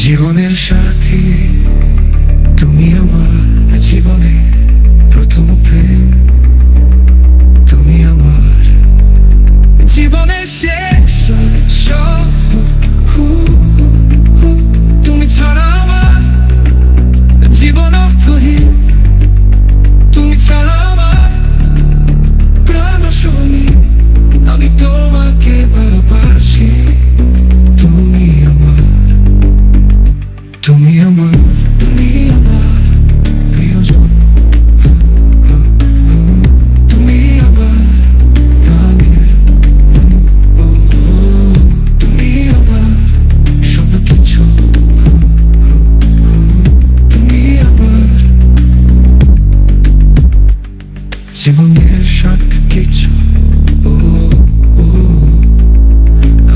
জীবনের সাথী তুমি আমার জীবনে প্রথম প্রেম, তুমি আমার জীবনের শেষ সব। তুমি ছাড়া আমার জীবন অর্থহীন, তুমি ছাড়া আমার প্রাণ শোনি। আমি তোমাকে ভালোবাসি, তুমি আমার, তুমি আমার, তুমি আমার প্রিয়জন, তুমি আমার প্রাণের, তুমি আমার সবকিছু, তুমি আমার জীবনের সবকিছু।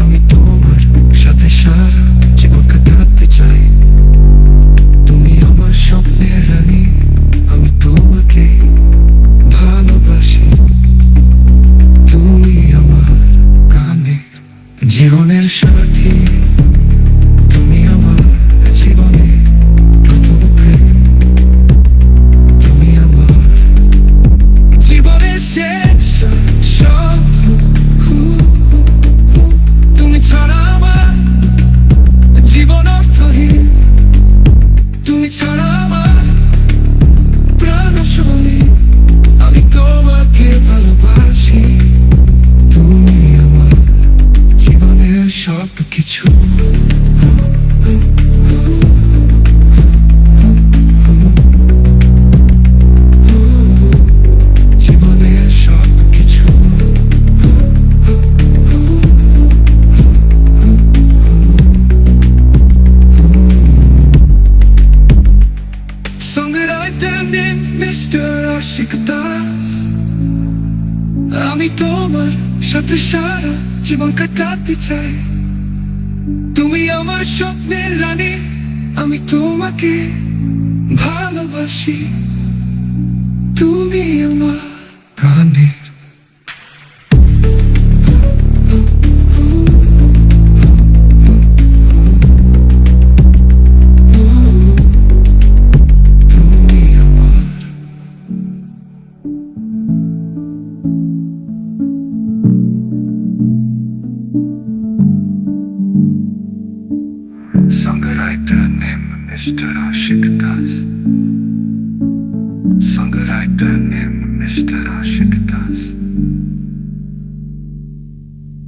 আমি তোমার সাথে সারা জীবন কাটাতে চাই, তুমি আমার স্বপ্নের রানী, আমি তোমাকে ভালোবাসি, তুমি আমার প্রাণের জীবনের সাথী, তুমি আমার জীবনে প্রথম প্রেম, তুমি আমার জীবনের শেষ সব। তুমি ছাড়া আমার জীবন অর্থহীন, তুমি ছাড়া আমার প্রাণ শোনি। আমি তোমাকে ভালোবাসি, তুমি আমার জীবনের সব কিছু। জীবনের সব কিছু। Songwriter named Mr. Ashik Das, আমি তোমার সাথে সারা জীবন কাটাতে চাই, তুমি আমার স্বপ্নের রানী, আমি তোমাকে ভালোবাসি, তুমি আমার প্রাণের। তুমি আমার songwriter named Mr. Ashik Das.